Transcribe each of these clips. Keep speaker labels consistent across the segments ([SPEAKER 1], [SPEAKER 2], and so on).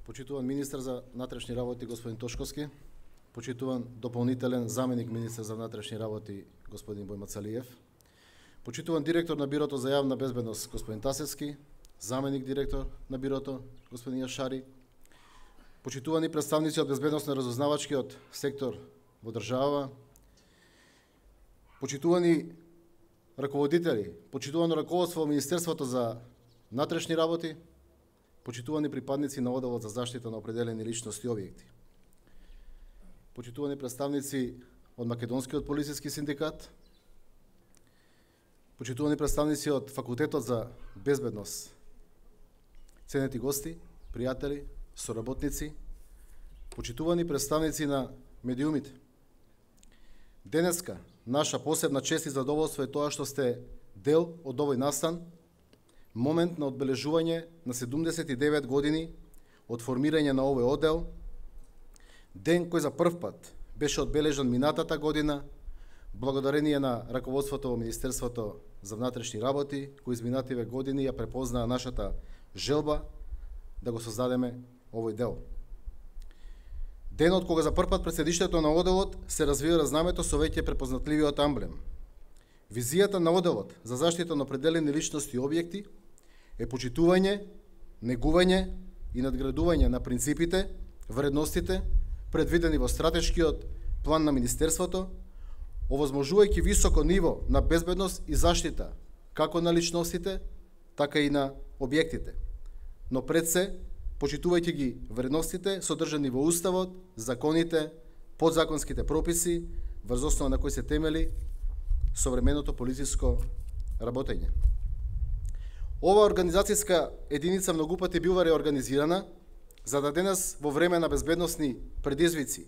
[SPEAKER 1] Почитуван министр за внатрешни работи господин Тошковски, почитуван дополнителен заменик министр за внатрешни работи господин Бој Мацалиев, почитуван директор на Бирото за јавна безбедност господин Тасевски, заменик директор на Бирото господин Јашари, почитувани представници од безбедносно разузнавачкиот сектор во држава, почитувани раководители, почитувано раководство во Министерството за внатрешни работи, почитувани припадници на Одделот за заштита на определени личности и објекти, почитувани представници од Македонскиот полициски синдикат, почитувани представници од Факултетот за безбедност, ценети гости, пријатели, соработници, почитувани представници на медиумите. Денеска наша посебна чест и задоволство е тоа што сте дел од овој настан, момент на одбележување на 79 години од формирање на овој оддел, ден кој за прв пат беше одбележан минатата година, благодарение на раководството во Министерството за внатрешни работи, кои изминативе години ја препознаа нашата желба да го создадеме овој дел. Денот кога за прв пат пред седиштето на одделот се развива знамето со веќе препознатливиот амблем. Визијата на одделот за заштита на определени личности и објекти е почитување, негување и надградување на принципите, вредностите, предвидени во стратешкиот план на Министерството, овозможувајќи високо ниво на безбедност и заштита, како на личностите, така и на објектите. Но пред се, почитувајќи ги вредностите содржани во Уставот, законите, подзаконските прописи, врз основа на кои се темели современото полициско работење. Ова организацијска единица многу пати била реорганизирана, за да денес во време на безбедносни предизвици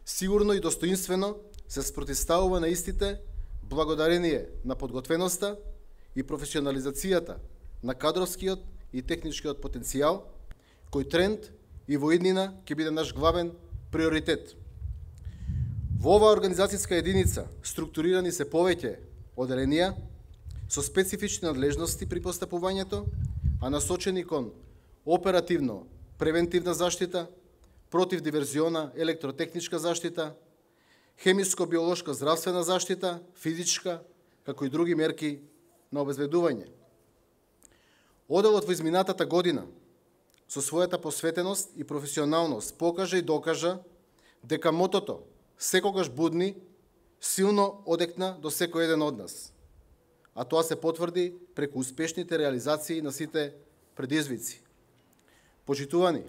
[SPEAKER 1] сигурно и достоинствено се спротивставува на истите благодарение на подготвеноста и професионализацијата на кадровскиот и техничкиот потенцијал, кој тренд и во иднина ќе биде наш главен приоритет. Во оваа организацијска единица структурирани се повеќе оделенија со специфични надлежности при постапувањето, а насочени кон оперативно превентивна заштита, противдиверзиона електротехничка заштита, хемиско-биолошка здравствена заштита, физичка, како и други мерки на обезбедување. Одделот во изминатата година со својата посветеност и професионалност покажа и докажа дека мотото секогаш будни силно одекна до секој еден од нас, а тоа се потврди преку успешните реализации на сите предизвици. Почитувани,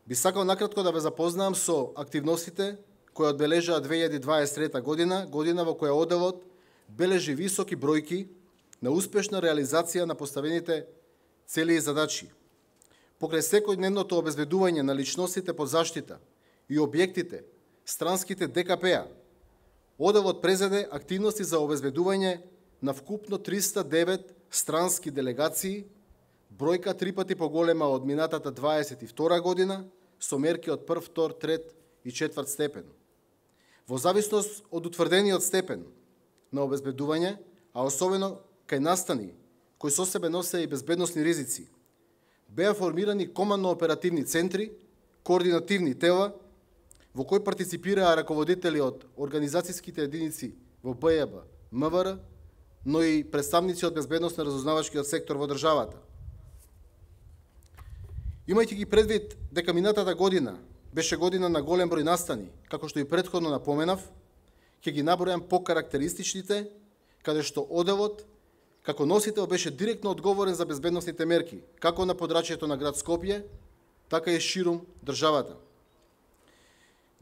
[SPEAKER 1] би сакал накратко да ве запознаам со активностите кои одбележаа 2023 година, година во која одделот бележи високи бројки на успешна реализација на поставените цели и задачи. Покрај секојдневното обезбедување на личностите под заштита и објектите, странските ДКП-а, одделот презеде активности за обезбедување на вкупно 309 странски делегации, бројка 3 пати поголема од минатата 22 година, со мерки од 1, 2, 3 и 4 степен. Во зависност од утврдениот степен на обезбедување, а особено кај настани, кои со себе носе и безбедносни ризици, беа формирани командно-оперативни центри, координативни тела, во кои партиципираа раководители од организацијските единици во БЈБ, МВР, но и представници од безбедносно разузнавачкиот сектор во државата. Имајќи ги предвид дека минатата година беше година на голем број настани, како што и претходно напоменав, ќе ги набројам по карактеристичните, каде што одделот како носител беше директно одговорен за безбедносните мерки, како на подрачјето на град Скопје, така и ширум државата.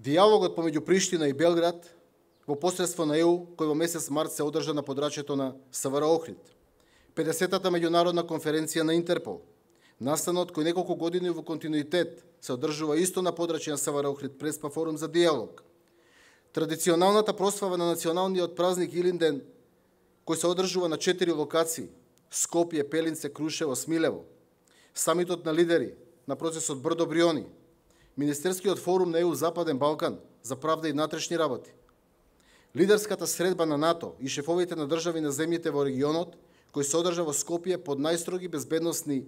[SPEAKER 1] Дијалогот помеѓу Приштина и Белград во посредство на ЕУ, кој во месец март се одржа на подрачјето на СВР Охрид, 50-та меѓународна конференција на Интерпол, настанот кој неколку години во континуитет се одржува исто на подрачје на СВР Охрид Преспа форум за дијалог, традиционалната прослава на националниот празник Илинден, кој се одржува на 4 локации – Скопје, Пелинце, Крушево, Смилево, самитот на лидери на процесот Брдо Бриони, Министерскиот форум на ЕУ Западен Балкан за правда и внатрешни работи, лидерската средба на НАТО и шефовите на држави на земјите во регионот, кој се одржа во Скопје под најстроги безбедносни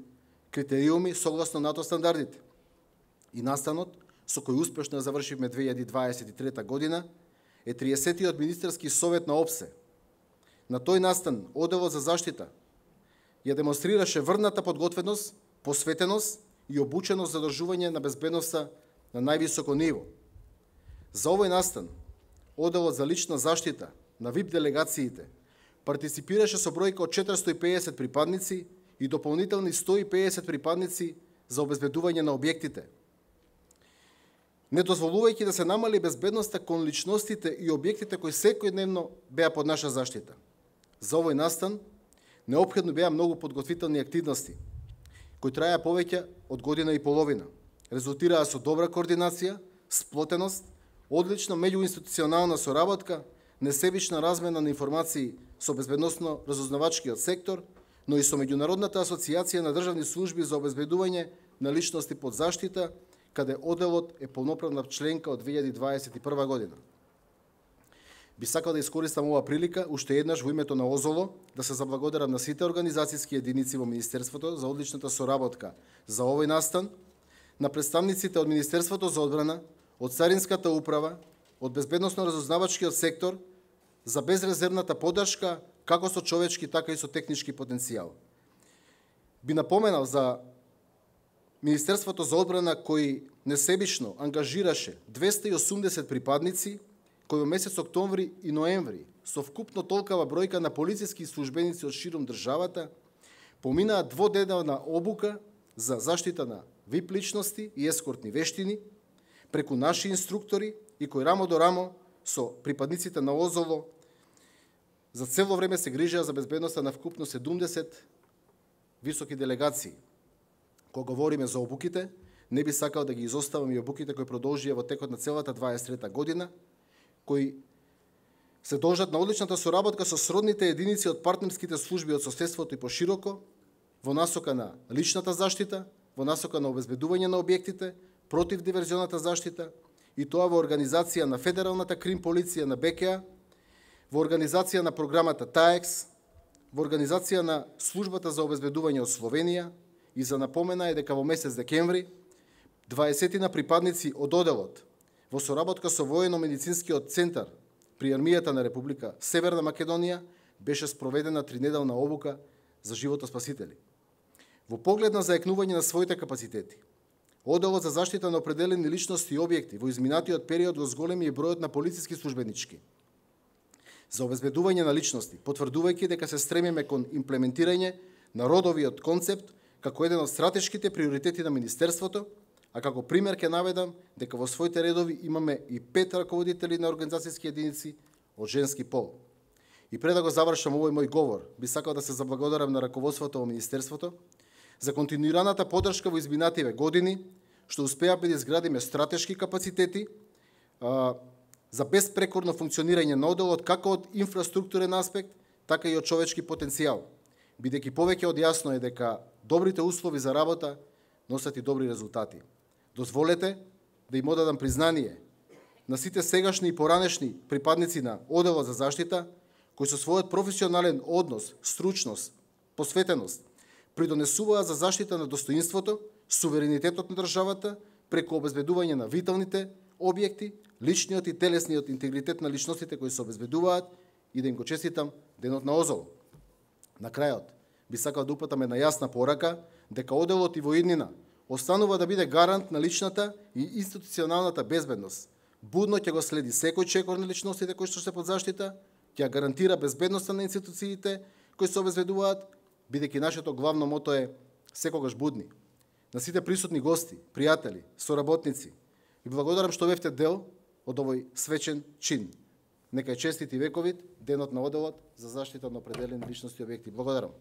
[SPEAKER 1] критериуми согласно НАТО стандардите. И настанот, со кој успешно завршивме 2023 година, е 30-тиот министерски совет на ОПСЕ. На тој настан, Оделот за заштита ја демонстрираше врната подготвеност, посветеност и обученост за одржување на безбедноста на највисоко ниво. За овој настан, Оделот за лична заштита на ВИП делегациите партиципираше со бројка од 450 припадници и дополнителни 150 припадници за обезбедување на објектите. Не дозволувајќи да се намали безбедноста кон личностите и објектите кои секојдневно беа под наша заштита. За овој настан неопходно беа многу подготвителни активности, кои траја повеќе од година и половина. Резултираа со добра координација, сплотеност, одлична меѓуинституционална соработка, несебична размена на информации со безбедносно-разузнавачкиот сектор, но и со Меѓународната асоциација на државни служби за обезбедување на личности под заштита, каде Оделот е полноправна членка од 2021 година. Би сакал да искористам ова прилика уште еднаш во името на ОЗОЛО да се заблагодарам на сите организацијски единици во Министерството за одличната соработка за овој настан, на представниците од Министерството за одбрана, од Царинската управа, од безбедносно-разузнавачкиот сектор за безрезервната поддршка како со човечки, така и со технички потенцијал. Би напоменал за Министерството за одбрана кој несебично ангажираше 280 припадници, кои во месец октомври и ноември со вкупно толкава бројка на полициски службеници од широм државата поминаа дводневна обука за заштита на ВИП личности и ескортни вештини преку наши инструктори и кои рамо до рамо со припадниците на ОЗОЛО за цело време се грижеа за безбедноста на вкупно 70 високи делегации. Кога говориме за обуките, не би сакал да ги изоставам и обуките кои продолжија во текот на целата 23 година, кои се должат на одличната соработка со сродните единици од партнерските служби од соседството и пошироко, во насока на личната заштита, во насока на обезбедување на објектите, против диверзионата заштита, и тоа во организација на Федералната крим полиција на БКА, во организација на програмата ТАЕКС, во организација на Службата за обезбедување од Словенија, и за напомена е дека во месец декември 20 на припадници од Оделот во соработка со воено-медицинскиот центар при армијата на Република Северна Македонија беше спроведена тринеделна обука за животоспасители. Во поглед на заекнување на своите капацитети, Оделот за заштита на определени личности и објекти во изминатиот период го зголеми и бројот на полициски службенички за обезбедување на личности, потврдувајќи дека се стремиме кон имплементирање на родовиот концепт како еден од стратешките приоритети на Министерството, а како пример ќе наведам дека во своите редови имаме и 5 раководители на организацијски единици од женски пол. И пред да го завршам овој мој говор, би сакал да се заблагодарам на раководството во Министерството за континуираната поддршка во изминативе години, што успеавме да изградиме стратешки капацитети за безпрекорно функционирање на Оделот како од инфраструктурен аспект, така и од човечки потенцијал, бидејќи повеќе од јасно е дека добрите услови за работа носат и добри резултати. Дозволете да им одадам признание на сите сегашни и поранешни припадници на Оделот за заштита, кои со својот професионален однос, стручност, посветеност, придонесуваа за заштита на достоинството, суверенитетот на државата, преку обезбедување на виталните објекти, личниот и телесниот интегритет на личностите кои се обезбедуваат, и да им го честитам денот на ОЗОЛО. На крајот, би сакал да упатам една јасна порака дека Оделот и во иднина останува да биде гарант на личната и институционалната безбедност. Будно ќе го следи секој чекор на личностите кои што се под заштита, ќе гарантира безбедноста на институциите кои се обезбедуваат, бидејќи нашето главно мото е секогаш будни. На сите присутни гости, пријатели, соработници, и благодарам што бевте дел од овој свечен чин. Нека е честит и вековит денот на Оделот за заштита на определени личности и објекти. Благодарам.